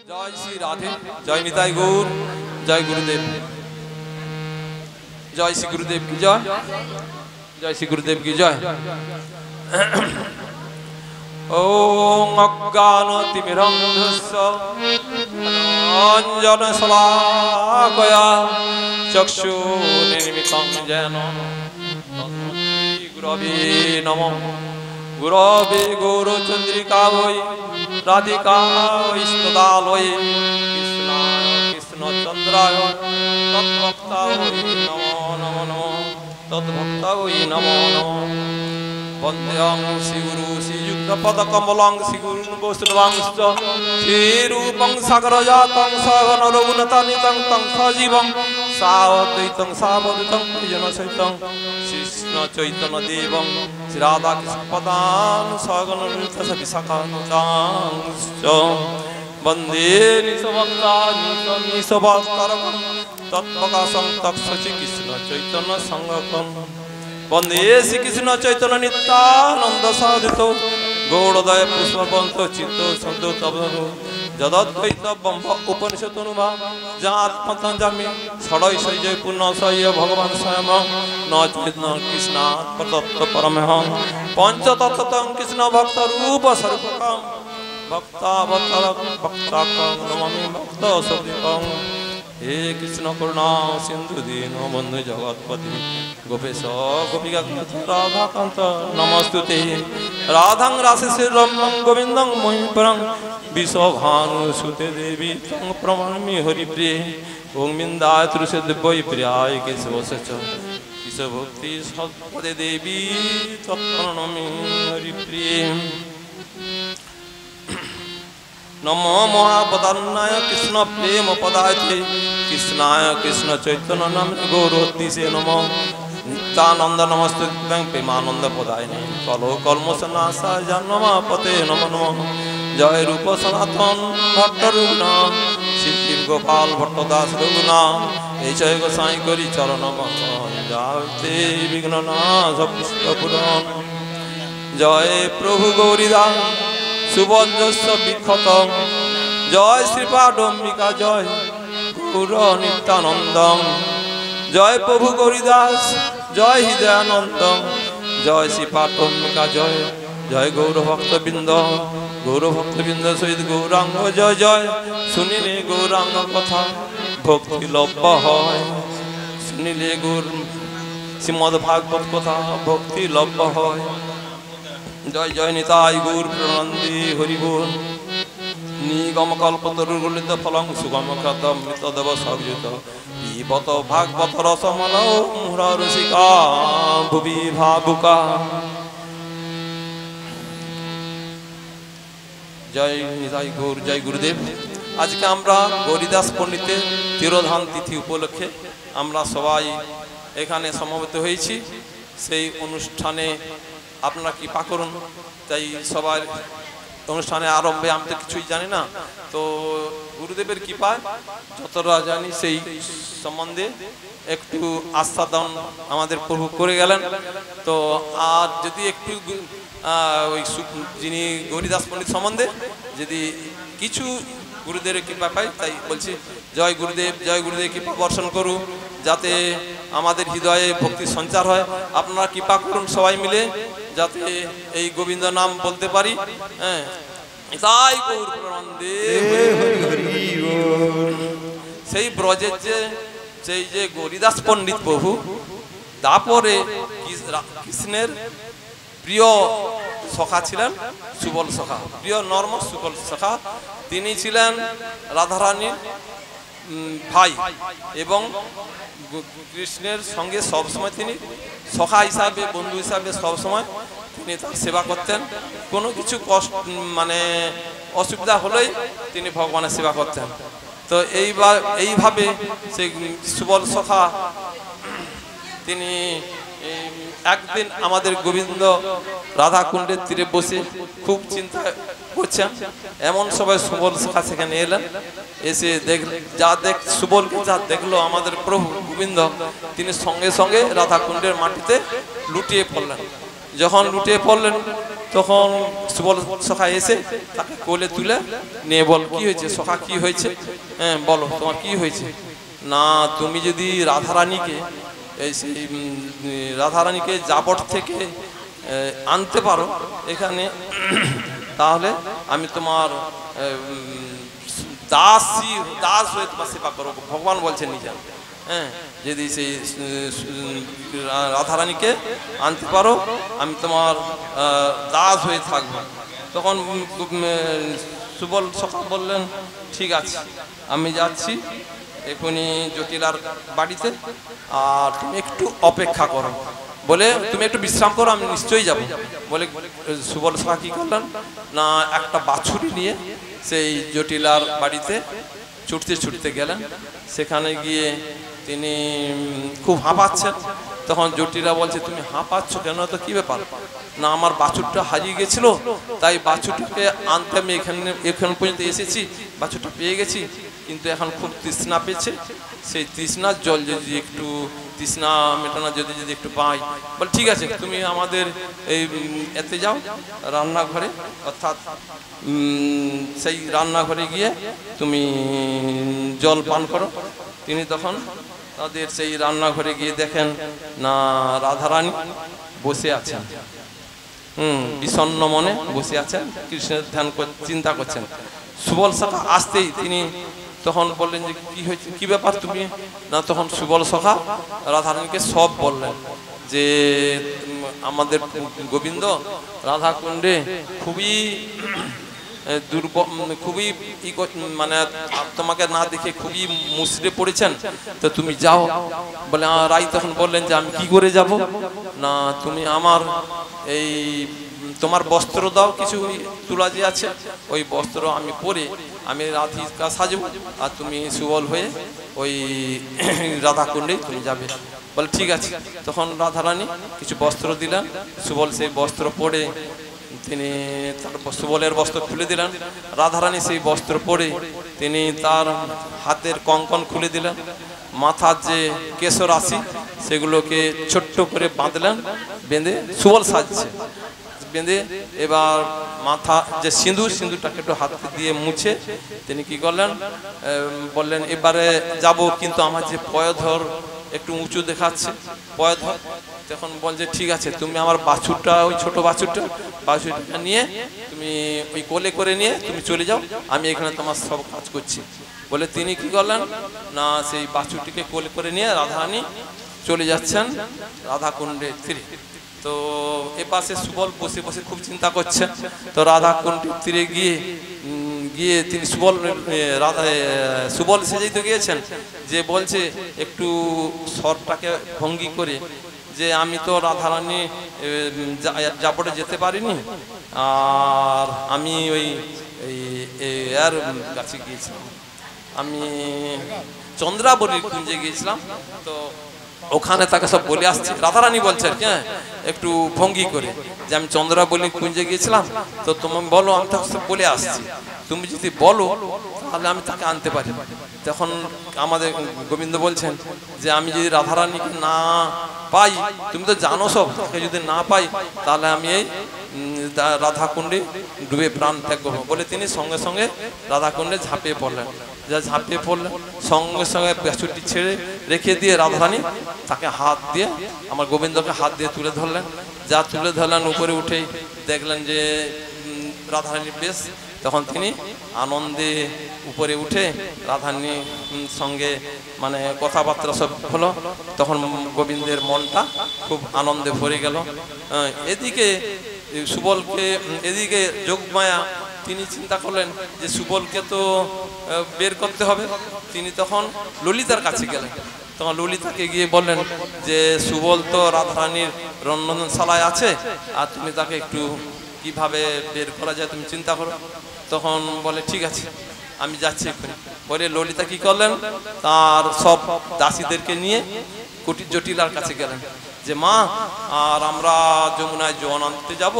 जय श्री राधे, जय निताई गौर, जय गुरुदेव, जय श्री गुरुदेव की जय, जय श्री गुरुदेव की जय। ओम अज्ञानतिमिरन्धस्य अंजनशलाकया चक्षुर्निमितं येन तस्मै गुरवे नमः। गुरवे गौरचन्द्रिका वै राधिका स्तदालये कृष्णाय कृष्णचन्द्राय तद्भक्ताय नमो नमो नमो तद्भक्ताय नमो नमो। वन्द्यं श्रीगुरु श्रीयुक्तपदकमलं श्रीगुरुं वैष्णवांश्च श्रीरूपं सागरजातं सगण रघुनाथान्वितं तं सजीवं सावद्वैतं सावधूतं परिजनसहितं कृष्ण चैतन्यदेवं श्रीराधाकृष्णपदां सगण विशाखान्वितांश्च वन्दे निसभक्तानिसभक्तारकं तत्प्रकाशं तत्सचि कृष्ण चैतन्य संगकं। वन्दे श्रीकृष्ण चैतन्य नित्यानंद साधितो गौड़दय पुष्पवंत चित्तो संतो तबो जदद्वैत ब्रह्म उपनिषदनुमा जात्मतंजामि षडै सैजय पूर्ण सह्य भगवान स्वयं न चेतन कृष्ण प्रदत्त परमहं पंचतत्वं कृष्ण भक्त रूप सर्वकं भक्तावतार भक्ताकं नमामि भक्त सदिकं। हे कृष्ण करुणा सिंधु दीनो बंधु जगत्पति गोपेश गोपिका राधाकांत नमस्तुते। राधां रासश्रीरं गोविंदं महीपरं विश्वभानुसुते देवी तं प्रणमामि हरिप्रिये। ओं बिन्दाय तुलसी दिव्यै प्रियाय केशवस्य च केशवभक्ति सत्पदे देवी तत्प्रणमामि हरिप्रिये। नमो महापदान्नाय कृष्ण प्रेम पदायते कृष्णाय कृष्ण चैतन्य नाम्ने गौरवतीसे नमो। नित्यानंद नमस्ते प्रेमानंद पदायने कलो कल्मषनाशाय जन्मपते नमो नमः। जय रूप सनातन भट्ट रघुनाथ श्री गोपाल भट्टदास रघुनाथ जय गोसाई करी चरण जाते विघ्ननाश पुष्पपुराण। जय प्रभु गौरीदास सुबंधस्य विख्यात जय श्रीपादम्बिका जय गौर नित्यानंद। जय प्रभु गौरीदास जय हृदयानंद जय श्रीपादम्बिका जय जय गौर भक्तबिंद सहित गौरांग जय जय। सुनिले गौरांग कथा भक्ति लभ है सुनिले गौर श्रीमद् भागवत कथा भक्ति लभ है। जय जय निताई गौर प्रणंदी हरि बोल। निगम कल्पतरुगलित फलं सुगम ख्यातम मृतदेव संयुत पीबत भागवत रसमलौ मुहुरा रसिका भुवि भावुका। जय निताई गौर जय गुरुदेव। आज के आमरा गौरीदास पंडितेर तिरोधान तिथि उपलक्षे आमरा सबाई एखाने समবেত হয়েছি। সেই অনুষ্ঠানে আপনারা কৃপা করুন। তাই সবার অনুষ্ঠানে আরম্ভে আমি তো কিছুই জানি না, তো গুরুদেবের কৃপায় যতটা জানি সেই সম্বন্ধে একটু আস্বাদন আমাদের প্রভু করে গেলেন। তো আর যদি একটু ওই যিনি গৌরীদাস পণ্ডিত সম্বন্ধে যদি কিছু গুরুদেবের কৃপা পাই তাই বলছি জয় গুরুদেব কৃপা বর্ষণ করুন যাতে আমাদের হৃদয়ে ভক্তি সঞ্চার হয়। আপনারা কৃপা করুন সবাই মিলে যাতে এই গোবিন্দ নাম বলতে পারি। হ্যাঁ তাই গৌর প্রেমানন্দে সেই ব্রজের সেই যে গৌরীদাস পণ্ডিত প্রভু তারপরে কৃষ্ণের প্রিয় সখা ছিলেন সুবল সখা, প্রিয় নর্ম সুবল সখা। তিনি ছিলেন রাধারানীর ভাই এবং কৃষ্ণের সঙ্গে সবসময় তিনি সখা হিসাবে বন্ধু হিসাবে সবসময় তিনি তার সেবা করতেন। কোনো কিছু কষ্ট মানে অসুবিধা হলেই তিনি ভগবানের সেবা করতেন। তো এইভাবে সেই সুবল সখা তিনি একদিন আমাদের গোবিন্দ রাধা কুণ্ডের তীরে বসে খুব চিন্তা করছেন। এমন সবাই সুবল সখা সেখানে এলেন, এসে সুবলকে যা দেখলো আমাদের প্রভু গোবিন্দ তিনি সঙ্গে সঙ্গে রাধা কুণ্ডের মাটিতে লুটিয়ে পড়লেন। যখন লুটিয়ে পড়লেন তখন সুবল সখা এসে তাকে কোলে তুলে নিয়ে বল, কি হয়েছে সখা, কি হয়েছে, হ্যাঁ বলো তোমার কি হয়েছে। না তুমি যদি রাধারানীকে সেই রাধারানীকে জাবট থেকে আনতে পারো এখানে, তাহলে আমি তোমার দাস হয়ে তোমার সেবা করো। ভগবান বলছেন নিজে, হ্যাঁ যদি সেই রাধারানীকে আনতে পারো আমি তোমার দাস হয়ে থাকবো। তখন সুবল সখা বললেন ঠিক আছে আমি যাচ্ছি এখনই জটিলার বাড়িতে, আর তুমি একটু অপেক্ষা করো, বলে তুমি একটু বিশ্রাম করো আমি নিশ্চয়ই যাব। বলে সুবল সখা কি করলেন না একটা বাছুরি নিয়ে সেই জটিলার বাড়িতে ছুটতে ছুটতে গেলেন। সেখানে গিয়ে তিনি খুব হাঁপাচ্ছেন। তখন জটিলা বলছে তুমি হাঁপাচ্ছ কেন, তো কি ব্যাপার। না আমার বাছুরটা হারিয়ে গেছিল, তাই বাছুরটাকে আনতে আমি এখান পর্যন্ত এসেছি, বাছুরটা পেয়ে গেছি, কিন্তু এখন খুব তৃষ্ণা পেয়েছে, সেই তৃষ্ণার জল যদি একটু তৃষ্ণা মেটানো যদি একটু পাই। বল ঠিক আছে তুমি আমাদের এই এতে যাও রান্নাঘরে, অর্থাৎ সেই রান্নাঘরে গিয়ে তুমি জল পান করো। তিনি তখন তাদের সেই রান্নাঘরে গিয়ে দেখেন না রাধারানী বসে আছেন, বিষণ্ণ মনে বসে আছেন, কৃষ্ণের ধ্যান চিন্তা করছেন। সুবল সখা আসতেই তিনি তখন বললেন যে কি হয়েছে, কি ব্যাপার তুমি। না তখন সুবল সখা রাধারানীকে সব বললেন যে আমাদের গোবিন্দ রাধা কুণ্ডে খুবই খুবই মানে তোমাকে না দেখে খুবই মুসড়ে পড়েছেন, তো তুমি যাও। বলে রাই তখন বললেন যে আমি কি করে যাব। না তুমি আমার এই তোমার বস্ত্র দাও, কিছু তুলা যে আছে ওই বস্ত্র আমি পরে আমি রাধিকা সাজবো, আর তুমি সুবল হয়ে ওই রাধাকুণ্ডে তুমি যাবে। বলে ঠিক আছে। তখন রাধারানী কিছু বস্ত্র দিলেন, সুবল সেই বস্ত্র পরে তিনি তার সুবলের বস্ত্র খুলে দিলেন। রাধারানী সেই বস্ত্র পরে তিনি তার হাতের কঙ্কন খুলে দিলেন, মাথার যে কেশরাশি সেগুলোকে ছোট্ট করে বাঁধলেন, বেঁধে সুবল সাজছে বেঁধে এবার মাথা যে সিঁদুরটাকে একটু হাত দিয়ে মুছে তিনি কি করলেন বললেন এবারে যাব, কিন্তু আমার যে পয়ধর একটু উঁচু দেখাচ্ছে পয়ধর। তখন বলছে ঠিক আছে তুমি আমার বাছুরটা, ওই ছোট বাছুরটা নিয়ে তুমি ওই কোলে করে নিয়ে তুমি চলে যাও, আমি এখানে তোমার সব কাজ করছি। বলে তিনি কি করলেন না সেই বাছুরটিকে কোলে করে নিয়ে রাধারানী চলে যাচ্ছেন রাধাকুণ্ডে তীরে। তো এ পাশে সুবল বসে বসে খুব চিন্তা করছেন। তো রাধাকুণ্ডের তীরে গিয়ে তিনি সুবল সেজেই তো গিয়েছেন, যে বলছে একটু স্বরটাকে ভঙ্গি করে যে আমি তো রাধারানী জাপটে যেতে পারিনি, আর আমি ওই এর কাছে গিয়েছিলাম, আমি চন্দ্রাবলীর কুঞ্জে গিয়েছিলাম, তো ওখানে তাকে সব বলে আসছে। রাধারানী বলছে আর কি হ্যাঁ একটু ভঙ্গি করে যে আমি চন্দ্রাবলীর কুঞ্জে গিয়েছিলাম, তো তুমি বলো আমি তাকে সব বলে আসছি, তুমি যদি বলো তাহলে আমি তাকে আনতে পারি। তখন আমাদের গোবিন্দ বলছেন যে আমি যদি রাধারানীকে না পাই, তুমি তো জানো সব, তাকে যদি না পাই তাহলে আমি এই রাধাকুণ্ডে ডুবে প্রাণ ত্যাগ করবো। বলে তিনি সঙ্গে সঙ্গে রাধাকুণ্ডে ঝাঁপিয়ে পড়লেন। যা ঝাঁপিয়ে পড়লেন সঙ্গে সঙ্গে বাছুরটি ছেড়ে রেখে দিয়ে রাধারানী তাকে হাত দিয়ে আমার গোবিন্দকে হাত দিয়ে তুলে ধরলেন। যা তুলে ধরলেন উপরে উঠেই দেখলেন যে রাধারানীর বেশ। তখন তিনি আনন্দে উপরে উঠে রাধারানীর সঙ্গে মানে কথাবার্তা সব হলো। তখন গোবিন্দের মনটা খুব আনন্দে ভরে গেল। এদিকে সুবলকে, এদিকে যোগমায়া তিনি চিন্তা করলেন যে সুবলকে তো বের করতে হবে। তিনি তখন ললিতার কাছে গেলেন। তখন ললিতাকে গিয়ে বললেন যে সুবল তো রাধারানীর রন্ধনশালায় আছে, আর তুমি তাকে একটু কিভাবে বের করা যায় তুমি চিন্তা করো। তখন বলে ঠিক আছে আমি যাচ্ছি এক্ষুনি। বলে ললিতা কি করলেন তার সব দাসীদেরকে নিয়ে কুটির জটিলার কাছে গেলেন যে মা আর আমরা যমুনায় জল আনতে যাব,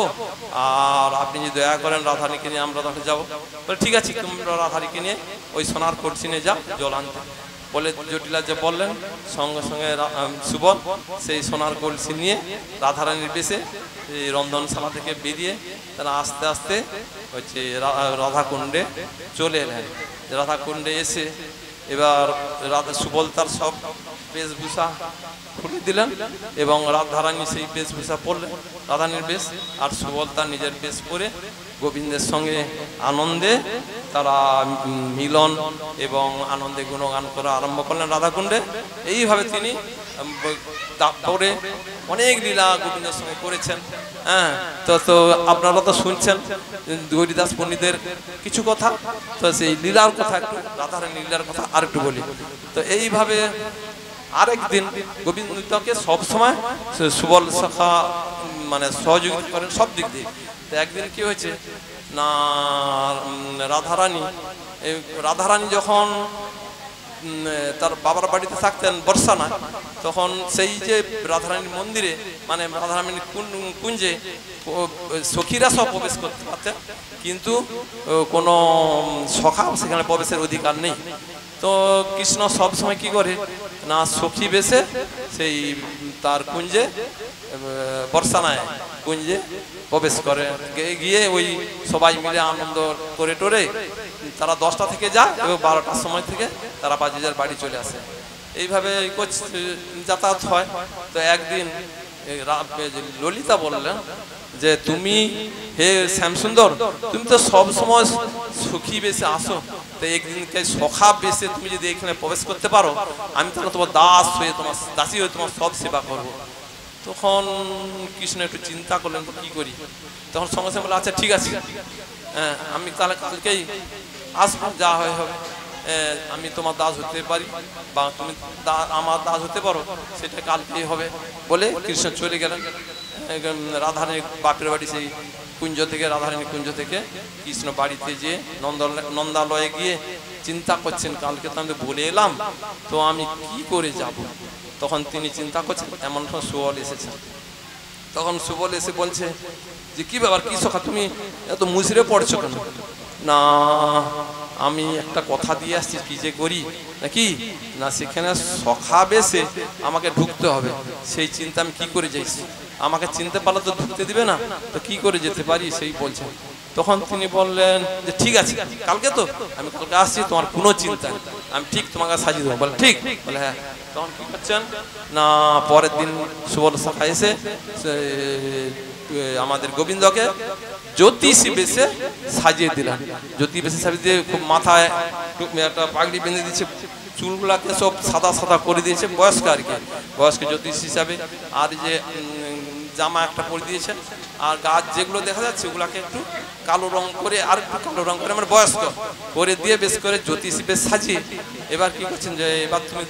আর আপনি যদি দয়া করেন রাধারানীকে নিয়ে আমরা তাহলে যাবো। বলে ঠিক আছে তোমরা রাধারানীকে নিয়ে ওই সোনার কলসি নিয়ে যাও জল আনতে। বলে জটিলা যে বললেন, সঙ্গে সঙ্গে সুবল সেই সোনার কলসি নিয়ে রাধারানীর বেশে এই রন্ধনশালা থেকে বেরিয়ে তারা আস্তে আস্তে হচ্ছে রাধাকুণ্ডে চলে এলেন। রাধাকুণ্ডে এসে এবার সুবল তার সব বেশভূষা খুলে দিলেন এবং রাধারানী সেই বেশভূষা পরলেন, রাধারানীর বেশ, আর সুবল তার নিজের বেশ পরে গোবিন্দের সঙ্গে আনন্দে তারা মিলন এবং আনন্দে গুণগান করা আরম্ভ করলেন রাধাকুণ্ডে। এইভাবে তিনি তারপরে অনেক লীলা গোবিন্দের সঙ্গে করেছেন। হ্যাঁ, তো আপনারা তো শুনছেন গৌরীদাস পণ্ডিতের কিছু কথা, তো সেই লীলার কথা একটু, রাধারানী লীলার কথা আর একটু বলি। তো এইভাবে আরেকদিন গোবিন্দকে সবসময় সুবল সখা মানে সহযোগিতা করেন সব দিক দিয়ে। তো একদিন কি হয়েছে না, রাধারানী যখন তার বাবার বাড়িতে থাকতেন বর্ষানায়, তখন সেই যে রাধারানীর মন্দিরে মানে রাধারানীর কুঞ্জে সখীরা সব প্রবেশ করতে পারতেন, কিন্তু কোনো সখা সেখানে প্রবেশের অধিকার নেই। তো কৃষ্ণ সব সময় কি করে না, সখী বেশে সেই তার কুঞ্জে বর্ষানায় কুঞ্জে প্রবেশ করে, গিয়ে ওই সবাই মিলে আনন্দ করে টোরে তারা 10টা থেকে যায় এবং 12টার সময় থেকে তারা বাজিজার বাড়ি চলে আসে। এইভাবে যাতায়াত হয়। তো একদিন ললিতা বললেন যে তুমি হে শ্যামসুন্দর, তুমি তো সব সময় সুখী বেশে আসো, তো একদিনকে সখা বেশে তুমি যদি এখানে প্রবেশ করতে পারো, আমি তাহলে তোমার দাস হয়ে, তোমার দাসী হয়ে তোমার সব সেবা করবো। তখন কৃষ্ণ একটু চিন্তা করলেন তো কি করি, তখন সঙ্গে সঙ্গে বলে আচ্ছা ঠিক আছে, হ্যাঁ আমি তাহলে কালকেই আসবো, যা হয় হবে, আমি তোমার দাস হতে পারি বা তুমি আমার দাস হতে পারো, সেটা কালকেই হবে বলে কৃষ্ণ চলে গেলেন রাধারানীর বাপের বাড়ি। সেই কুঞ্জ থেকে, রাধারানীর কুঞ্জ থেকে কৃষ্ণ বাড়িতে যেয়ে নন্দালয়ে গিয়ে চিন্তা করছেন, কালকে তো আমি বলে এলাম, তো আমি কি করে যাব। তখন তিনি চিন্তা করছেন, এমন সময় সুবল এসেছেন। তখন সুবল এসে বলছে যে কি ব্যাপার, কি সখা তুমি এত মুসড়ে পড়ছো কেন? না আমি একটা কথা দিয়ে আসছি, কি যে করি নাকি না, সেখানে সখা বেশে আমাকে ঢুকতে হবে, সেই চিন্তা আমি কি করে যাইছি, আমাকে চিনতে পারলে তো ঢুকতে দিবে না, তো কি করে যেতে পারি সেই বলছেন। তখন তিনি বললেন যে ঠিক আছে, কালকে তো আমি কালকে আসছি, তোমার কোনো চিন্তা নেই, আমি ঠিক তোমাকে সাজিয়ে দেবো। বলে ঠিক, বলে হ্যাঁ। তখন কি করছেন না, পরের দিন সুবল সখা এসে আমাদের গোবিন্দকে জ্যোতিষী বেশে সাজিয়ে দিলেন। জ্যোতি বেশে সাজিয়ে দিয়ে খুব মাথায় একটা পাগড়ি বেঁধে দিচ্ছে, চুলগুলাকে সব সাদা সাদা করে দিয়েছে, বয়স্ক আর কি, বয়স্ক জ্যোতিষ হিসাবে। আর যে জামা একটা পরে দিয়েছেন, আর গাছ যেগুলো দেখা যাচ্ছে ওগুলাকে একটু কালো রং করে, আর একটু কালো রং করে, মানে বয়স্ক করে দিয়ে বেশ করে জ্যোতিষী বেশ সাজিয়ে এবার কি করছেন যে এবার তুমি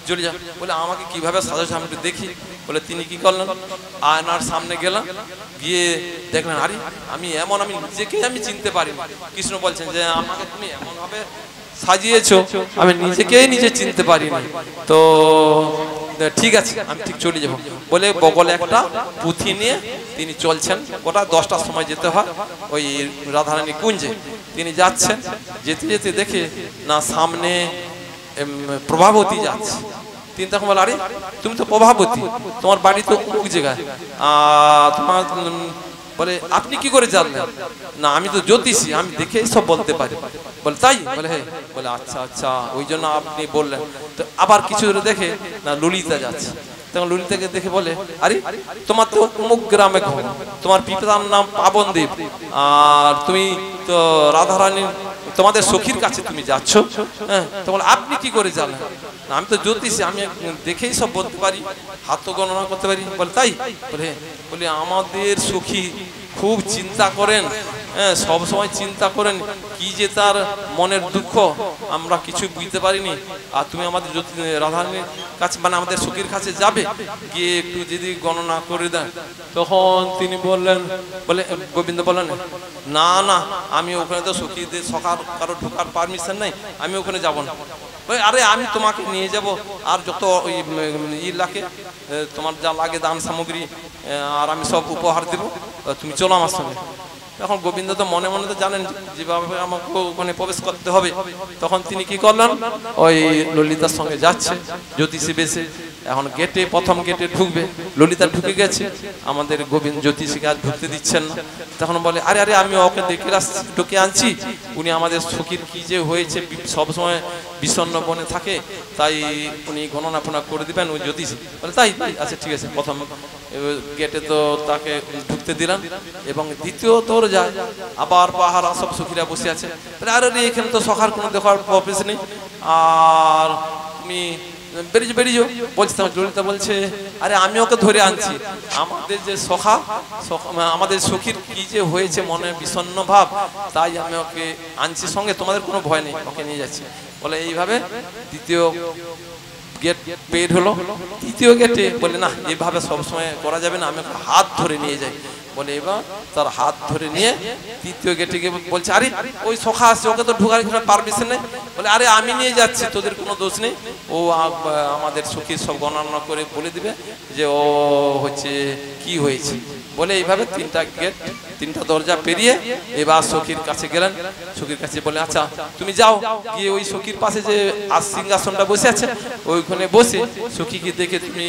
চলে যাও। বলে আমাকে কিভাবে সাজাচ্ছ আমি একটু দেখি। বলে তিনি কি করলেন, আয়নার সামনে গেলাম, গিয়ে দেখলেন আরে আমি এমন, আমি নিজেকেই আমি চিনতে পারি। কৃষ্ণ বলছেন যে আমাকে তুমি এমন ভাবে সাজিয়েছো, আমি নিজেকেই নিজে চিনতে পারিনি, তো ঠিক আছে আমি ঠিক চলে যাবো বলে বগলে একটা পুঁথি নিয়ে তিনি চলছেন। ওটা 10টার সময় যেতে হয় ওই রাধারানী কুঞ্জে। তিনি যাচ্ছেন, যেতে যেতে দেখে না সামনে প্রভাবতী যাচ্ছে। তিনি তখন বলে আরে তুমি তো প্রভাবতী, তোমার বাড়ি তো অমুক জায়গায়, তোমার বলে আপনি কি করে জানলেন? না আমি তো জ্যোতিষী, আমি দেখেই সব বলতে পারি। বলে তাই? বলে হ্যাঁ। বলে আচ্ছা আচ্ছা, ওই জন্য আপনি বললেন। তো আবার কিছু দূরে দেখে না ললিতা যাচ্ছে। তখন ললিতাকে দেখে বলে আরে তোমার তো অমুক গ্রামে ঘর, তোমার পিতার নাম পাবনদেব, আর তুমি তো রাধারানীর তোমাদের সখীর কাছে তুমি যাচ্ছ। হ্যাঁ, তো বলে আপনি কি করে জানেন? আমি তো জ্যোতিষী, আমি দেখেই সব বলতে পারি, হাত গণনা করতে পারি। বলে তাই? বলে আমাদের সখী খুব চিন্তা করেন, হ্যাঁ সব সময় চিন্তা করেন, কি যে তার মনের দুঃখ আমরা কিছু বুঝতে পারিনি। আর তুমি আমাদের রাধারানীর কাছে মানে আমাদের সখীর কাছে যাবে, গিয়ে একটু যদি গণনা করে দেন। তখন তিনি বললেন, বলে গোবিন্দ বললেন না না আমি ওখানে তো সখীদের সখার কারো ঢোকার পারমিশন নেই, আমি ওখানে যাব না। আরে আমি তোমাকে নিয়ে যাব, আর যত ওই লাগে তোমার যা লাগে দান সামগ্রী আর আমি সব উপহার দেবো, তুমি চলো আমার সঙ্গে। এখন গোবিন্দ তো মনে মনে তো জানেন যেভাবে আমাকে ওখানে প্রবেশ করতে হবে। তখন তিনি কি করলেন, ওই ললিতার সঙ্গে যাচ্ছে জ্যোতিষী বেশে। এখন গেটে, প্রথম গেটে ঢুকবে, ললিতা ঢুকে গেছে, আমাদের গোবিন্দ জ্যোতিষীকে আর ঢুকতে দিচ্ছেন না। তখন বলে আরে আরে আমি ওকে দেখে আসছি, ঢুকে আনছি, উনি আমাদের সখীর কি যে হয়েছে সবসময় বিষণ্ণ বনে থাকে, তাই উনি গণনা ফণা করে দিবেন ওই জ্যোতিষী। বলে তাই তাই আচ্ছা ঠিক আছে। প্রথম গেটে তো তাকে ঢুকতে দিলাম, এবং দ্বিতীয় তোর যায় আবার পাহাড় সব সখীরা বসে আছে। আরে এখানে তো সখার কোনো দেখার প্রফেস নেই, আর তুমি বেরিয়ে বেরিয়ে বলছি। ললিতা বলছে আরে আমি ওকে ধরে আনছি, আমাদের যে সখা আমাদের সখীর কি যে হয়েছে মনে বিষণ্ণ ভাব, তাই আমি ওকে আনছি সঙ্গে, তোমাদের কোনো ভয় নেই, ওকে নিয়ে যাচ্ছি। বলে এইভাবে দ্বিতীয় গেট পেড হলো। তৃতীয় গেটে বলে না এইভাবে সবসময় করা যাবে না, আমি ওকে হাত ধরে নিয়ে যাই। বলে এবার তার হাত ধরে নিয়ে তৃতীয় গেটে গিয়ে বলছে আরে ওই সখা আসছে, ওকে তো ঢোকার পারমিশন নেই। বলে আরে আমি নিয়ে যাচ্ছি, তোদের কোনো দোষ নেই, ও আমাদের সখীর সব গণনা করে বলে দিবে যে ও হচ্ছে কি হয়েছে। বলে এইভাবে তিনটা গেট, তিনটা দরজা পেরিয়ে এবার সখীর কাছে গেলেন। সখীর কাছে বলে আচ্ছা তুমি যাও গিয়ে ওই সখীর পাশে যে সিংহাসনটা বসে আছে ওইখানে বসে সখীকে দেখে তুমি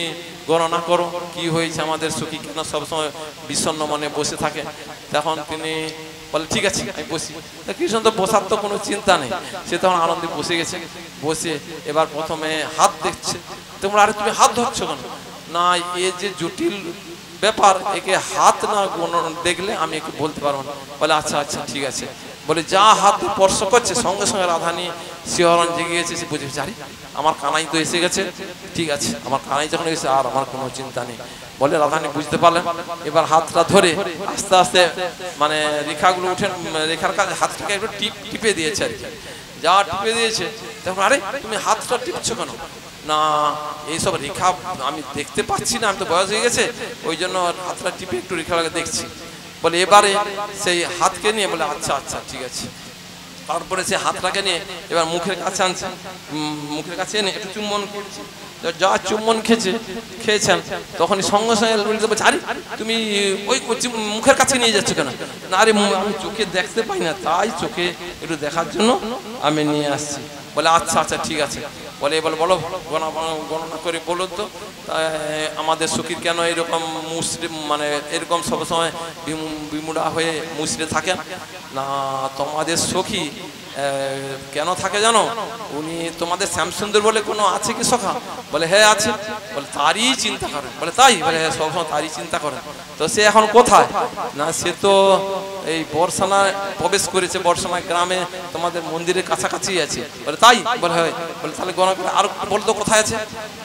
গণনা করো কি হয়েছে, আমাদের সখী কেন সবসময় বিষণ্ণ মনে বসে থাকে। তখন তিনি বলে ঠিক আছে আমি বসি। কৃষ্ণ তো বসার তো কোনো চিন্তা নেই, সে তখন আনন্দে বসে গেছে। বসে এবার প্রথমে হাত দেখছে। তোমরা আরে তুমি হাত ধরছো কেন? না এ যে জটিল ব্যাপার, একে হাত না দেখলে আমি একে বলতে পারবো না। বলে আচ্ছা আচ্ছা ঠিক আছে। বলে যা হাত স্পর্শ করছে সঙ্গে সঙ্গে রাধানী শিহরণ জেগে গেছে, সে বুঝে জানি আমার কানাই তো এসে গেছে, ঠিক আছে আমার কানাই যখন এসে আর আমার কোনো চিন্তা নেই। বলে রাধানী বুঝতে পারলেন, এবার হাতটা ধরে আস্তে আস্তে মানে রেখাগুলো উঠে, রেখার কাছে হাতটাকে একটু টিপে দিয়েছে আর কি। যা টিপে দিয়েছে তখন আরে তুমি হাতটা টিপছো কেন? না এইসব রেখা আমি দেখতে পাচ্ছি না, আমি তো বয়স হয়ে গেছে, ওই জন্য হাতটা টিপে একটু রেখাটাকে দেখছি। বলে এবারে সেই হাতকে নিয়ে বলে আচ্ছা আচ্ছা ঠিক আছে। তারপরে সে হাতটাকে নিয়ে এবার মুখের কাছে আনছে, মুখের কাছে এনে একটু চুম্বন করছে। যা চুম্বন খেয়েছেন তখনই সঙ্গে সঙ্গে ললিতা বলছে আরে তুমি ওই মুখের কাছে নিয়ে যাচ্ছ কেন? না আরে আমি চোখে দেখতে পাই না, তাই চোখে একটু দেখার জন্য আমি নিয়ে আসছি। বলে আচ্ছা আচ্ছা ঠিক আছে। বলে এবার বলো গণনা করে বলো তো আমাদের সখীর কেন এরকম মুসরে মানে এরকম সবসময় বিমুড়া হয়ে মুসরে থাকে? না তোমাদের সখী কেন থাকে জানো? উনি তোমাদের শ্যামসুন্দর বলে কোনো আছে কি সখা? বলে হ্যাঁ আছে। বলে তারই চিন্তা করেন? বলে তাই? বলে হ্যাঁ সবসময় তারই চিন্তা করেন। তো সে এখন কোথায়? না সে তো এই বর্ষানায় প্রবেশ করেছে, বর্ষানায় গ্রামে তোমাদের মন্দিরের কাছাকাছি আছে। বলে তাই? বলে হয়। বলে তাহলে গণনা করে আর বলতো কোথায় আছে?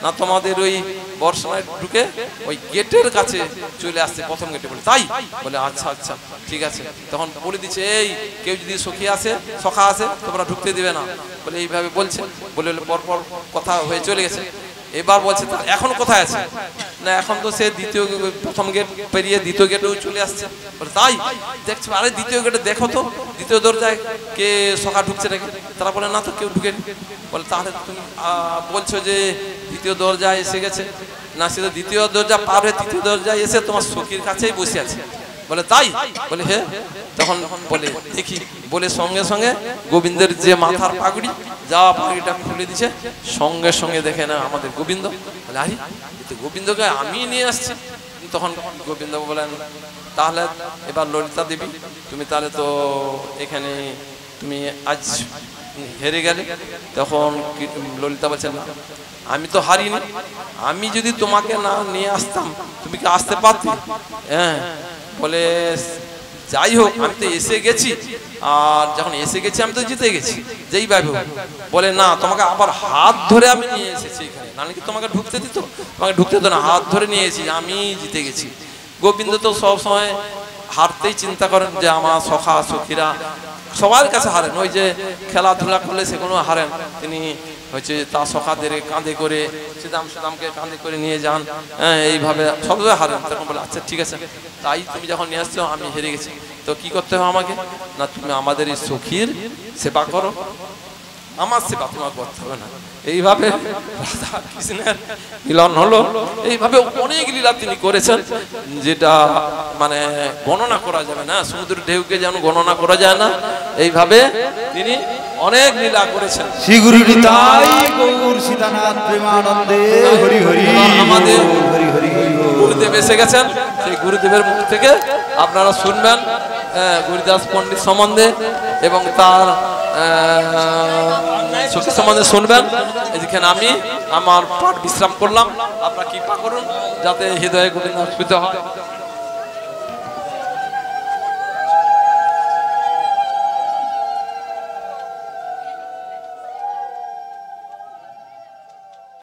না তোমাদের ওই বর্ষানায় ঢুকে ওই গেটের কাছে চলে আসছে, প্রথম গেটে। বলে তাই? বলে আচ্ছা আচ্ছা ঠিক আছে। তখন বলে দিচ্ছে এই কেউ যদি সখী আসে সখা আসে তোমরা ঢুকতে দিবে না। বলে এইভাবে বলছে। বলে পরপর কথা হয়ে চলে গেছে। এবার বলছে এখন কোথায় আছে? না এখন তো সে দ্বিতীয় প্রথম গেট পেরিয়ে দ্বিতীয় গেটেও চলে আসছে। বলে তাই? দেখছো আরে দ্বিতীয় গেটে দেখো তো দ্বিতীয় দরজায় কে সখা ঢুকছে নাকি? তারা বলে না তো কেউ ঢুকেনি। বলে তাহলে তুমি বলছো যে দ্বিতীয় দরজায় এসে গেছে? না সে তো দ্বিতীয় দরজা পার হয়ে তৃতীয় দরজায় এসে তোমার সখীর কাছেই বসে আছে। বলে তাই? বলে হ্যাঁ। তখন বলে দেখি। বলে সঙ্গে সঙ্গে গোবিন্দের যে মাথার পাগড়ি, যা পাগড়িটা খুলে দিছে, সঙ্গে সঙ্গে দেখে না আমাদের গোবিন্দ। বলে আরে গোবিন্দকে আমি নিয়ে আসছি। তখন গোবিন্দ বলেন তাহলে এবার ললিতা দেবী তুমি তাহলে তো এখানে তুমি আজ হেরে গেলে। তখন ললিতা বলছেন না আমি তো হারিনি, আমি যদি তোমাকে না নিয়ে আসতাম তুমি কি আসতে পারতে? হ্যাঁ। বলে যাই হোক আমি তো এসে গেছি, আর যখন এসে গেছি আমি তো জিতে গেছি যেইভাবে হোক। বলে না তোমাকে আবার হাত ধরে আমি নিয়ে এসেছি এখানে, নাহলে কি তোমাকে ঢুকতে দিত? তোমাকে ঢুকতে দিত না, হাত ধরে নিয়ে এসেছি, আমি জিতে গেছি। গোবিন্দ তো সবসময় হারতেই চিন্তা করেন যে আমার সখা সখীরা সবার কাছে হারেন, ওই যে খেলাধুলা করলে সেগুলো হারেন। তিনি হচ্ছে তার সখাদের কাঁধে করে সুদামকে কাঁধে করে নিয়ে যান, হ্যাঁ এইভাবে সবসময় হারেন। তখন বলে আচ্ছা ঠিক আছে, তাই তুমি যখন নিয়ে আসছো আমি হেরে গেছি, তো কি করতে হবে আমাকে? না তুমি আমাদের এই সখীর সেবা করো, আমার সেবা তোমার করতে হবে না। এইভাবে রাধা কৃষ্ণের মিলন হলো। এইভাবে অনেক লীলা তিনি করেছেন, যেটা মানে গণনা করা যাবে না, সমুদ্রের ঢেউকে যেন গণনা করা যায় না, এইভাবে তিনি অনেক লীলা করেছেন। শ্রী গুরু নিতাই গৌর সীতানাথ প্রেমানন্দে হরি হরি। আমাদের গুরুদেব এসে গেছেন, সেই গুরুদেবের মুখ থেকে আপনারা শুনবেন গুরুদাস পণ্ডিত সম্বন্ধে এবং তার শক্তি সম্বন্ধে শুনবেন। এদিকে আমি আমার পাঠ বিশ্রাম করলাম, আপনারা কৃপা করুন যাতে হৃদয়ে গোবিন্দ অর্পিত হয়।